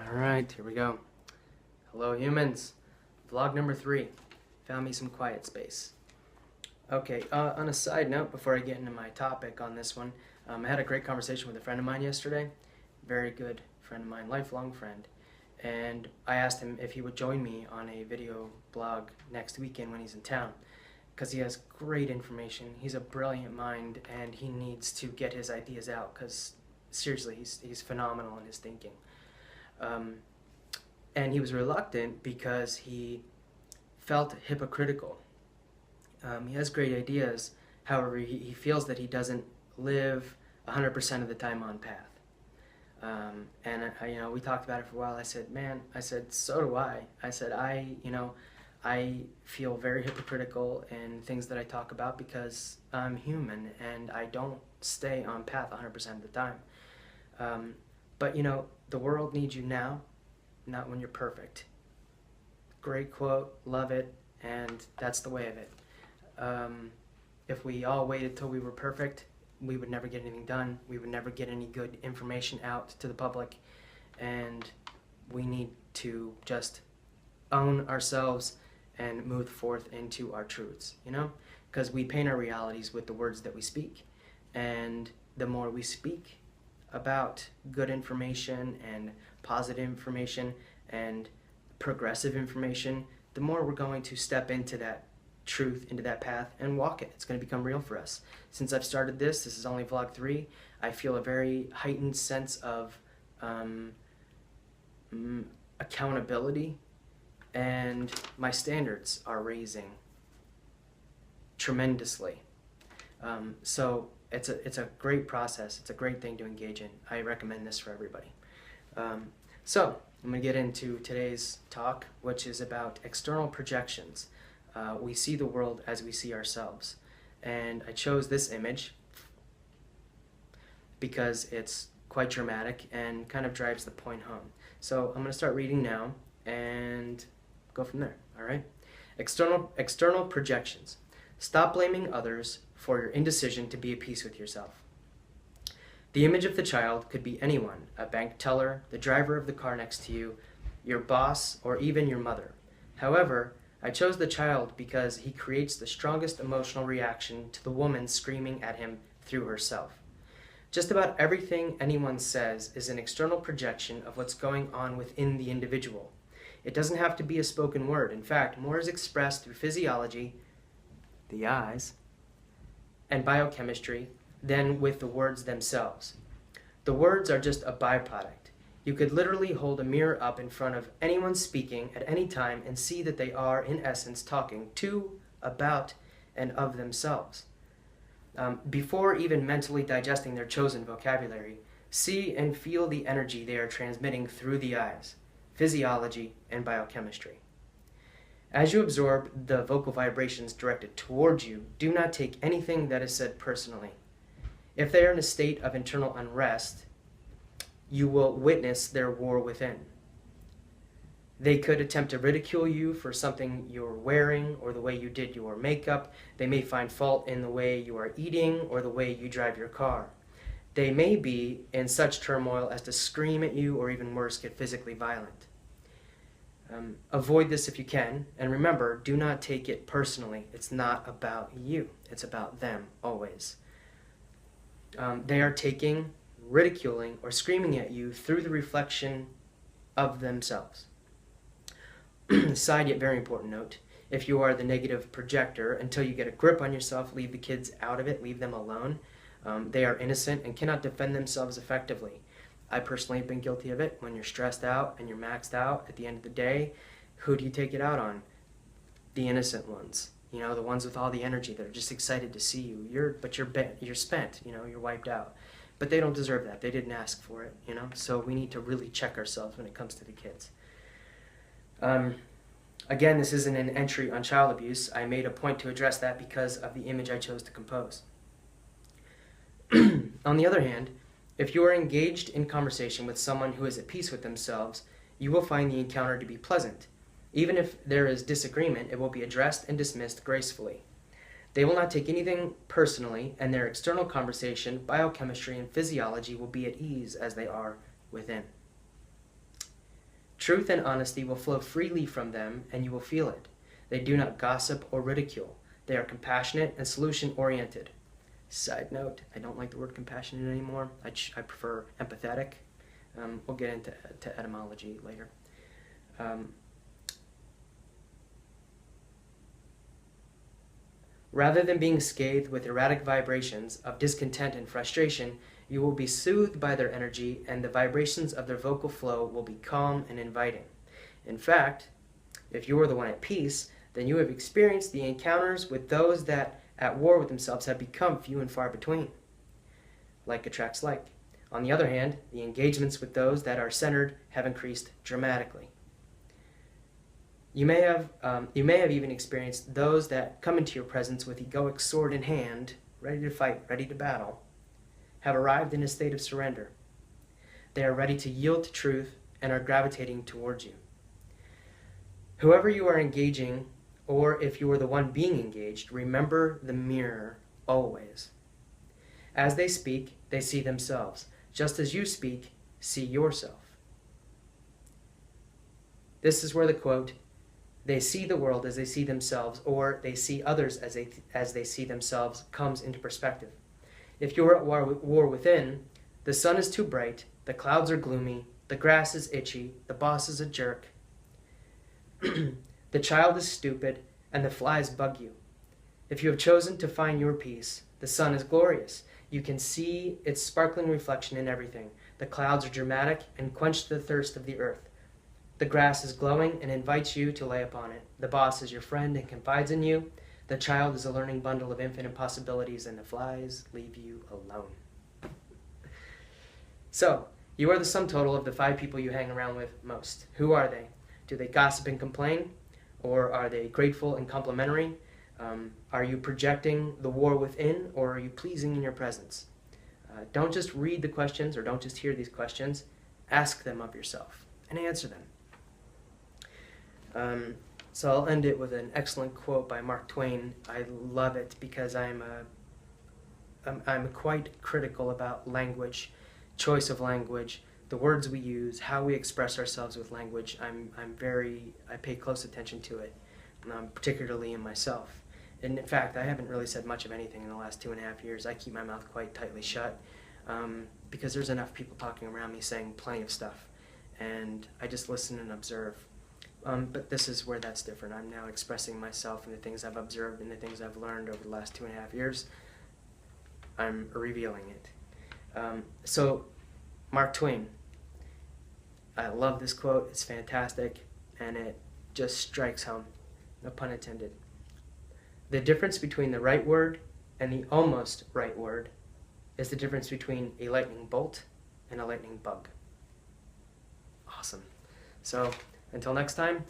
Alright, here we go. Hello humans. Vlog number 3. Found me some quiet space. Okay, on a side note, before I get into my topic on this one, I had a great conversation with a friend of mine yesterday. Very good friend of mine, lifelong friend. And I asked him if he would join me on a video blog next weekend when he's in town, because he has great information. He's a brilliant mind, and he needs to get his ideas out, because seriously, he's phenomenal in his thinking. And he was reluctant because he felt hypocritical. He has great ideas, however, he feels that he doesn't live 100% of the time on path. And we talked about it for a while. I said, man, so do I. I said, I feel very hypocritical in things that I talk about because I'm human and I don't stay on path 100% of the time. But the world needs you now, not when you're perfect. Great quote, love it, and that's the way of it. If we all waited till we were perfect, we would never get anything done. We would never get any good information out to the public, and we need to just own ourselves and move forth into our truths, because we paint our realities with the words that we speak, and the more we speak about good information and positive information and progressive information, the more we're going to step into that truth, into that path, and walk it. It's going to become real for us. Since I've started this is only vlog 3, I feel a very heightened sense of accountability, and my standards are raising tremendously. So it's a great process. It's a great thing to engage in. I recommend this for everybody. So I'm going to get into today's talk, which is about external projections. We see the world as we see ourselves. And I chose this image because it's quite dramatic and kind of drives the point home. So I'm going to start reading now and go from there, all right? External projections. Stop blaming others for your indecision to be at peace with yourself. The image of the child could be anyone, a bank teller, the driver of the car next to you, your boss, or even your mother. However, I chose the child because he creates the strongest emotional reaction to the woman screaming at him through herself. Just about everything anyone says is an external projection of what's going on within the individual. It doesn't have to be a spoken word. In fact, more is expressed through physiology, the eyes, and biochemistry than with the words themselves. The words are just a byproduct. You could literally hold a mirror up in front of anyone speaking at any time and see that they are, in essence, talking to, about, and of themselves. Before even mentally digesting their chosen vocabulary, see and feel the energy they are transmitting through the eyes, physiology, and biochemistry. As you absorb the vocal vibrations directed towards you, do not take anything that is said personally. If they are in a state of internal unrest, you will witness their war within. They could attempt to ridicule you for something you're wearing or the way you did your makeup. They may find fault in the way you are eating or the way you drive your car. They may be in such turmoil as to scream at you or even worse, get physically violent. Avoid this if you can, and remember, do not take it personally. It's not about you. It's about them, always. They are taking, ridiculing, or screaming at you through the reflection of themselves. Side yet very important note, if you are the negative projector, until you get a grip on yourself, leave the kids out of it, leave them alone. They are innocent and cannot defend themselves effectively. I personally have been guilty of it. When you're stressed out and you're maxed out, at the end of the day, who do you take it out on? The innocent ones. The ones with all the energy that are just excited to see you. You're spent, you're wiped out. But they don't deserve that. They didn't ask for it, So we need to really check ourselves when it comes to the kids. Again, this isn't an entry on child abuse. I made a point to address that because of the image I chose to compose. On the other hand, if you are engaged in conversation with someone who is at peace with themselves, you will find the encounter to be pleasant. Even if there is disagreement, it will be addressed and dismissed gracefully. They will not take anything personally, and their external conversation, biochemistry, and physiology will be at ease as they are within. Truth and honesty will flow freely from them, and you will feel it. They do not gossip or ridicule. They are compassionate and solution-oriented. Side note, I don't like the word compassionate anymore. I prefer empathetic. We'll get into etymology later. Rather than being scathed with erratic vibrations of discontent and frustration, you will be soothed by their energy, and the vibrations of their vocal flow will be calm and inviting. In fact, if you are the one at peace, then you have experienced the encounters with those that, at war with themselves, have become few and far between. Like attracts like. On the other hand, the engagements with those that are centered have increased dramatically. You may have even experienced those that come into your presence with egoic sword in hand, ready to fight, ready to battle, have arrived in a state of surrender. They are ready to yield to truth and are gravitating towards you. Whoever you are engaging, or if you are the one being engaged, remember the mirror always. As they speak, they see themselves. Just as you speak, see yourself. This is where the quote, "They see the world as they see themselves," or "they see others as they see themselves," comes into perspective. If you are at war within, the sun is too bright, the clouds are gloomy, the grass is itchy, the boss is a jerk, the child is stupid, and the flies bug you. If you have chosen to find your peace, the sun is glorious. You can see its sparkling reflection in everything. The clouds are dramatic and quench the thirst of the earth. The grass is glowing and invites you to lay upon it. The boss is your friend and confides in you. The child is a learning bundle of infinite possibilities, and the flies leave you alone. So, you are the sum total of the 5 people you hang around with most. Who are they? Do they gossip and complain? Or are they grateful and complimentary? Are you projecting the war within, or are you pleasing in your presence? Don't just read the questions, or don't just hear these questions. Ask them of yourself and answer them. So I'll end it with an excellent quote by Mark Twain. I love it because I'm quite critical about language, choice of language, the words we use, how we express ourselves with language. I pay close attention to it, particularly in myself. And in fact, I haven't really said much of anything in the last 2.5 years. I keep my mouth quite tightly shut because there's enough people talking around me saying plenty of stuff, and I just listen and observe. But this is where that's different. I'm now expressing myself and the things I've observed and the things I've learned over the last 2.5 years. I'm revealing it. So, Mark Twain. I love this quote. It's fantastic, and it just strikes home. No pun intended. The difference between the right word and the almost right word is the difference between a lightning bolt and a lightning bug. Awesome. So, until next time,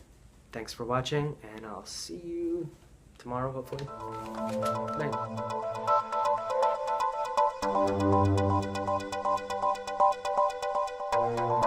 thanks for watching, and I'll see you tomorrow, hopefully. Good night.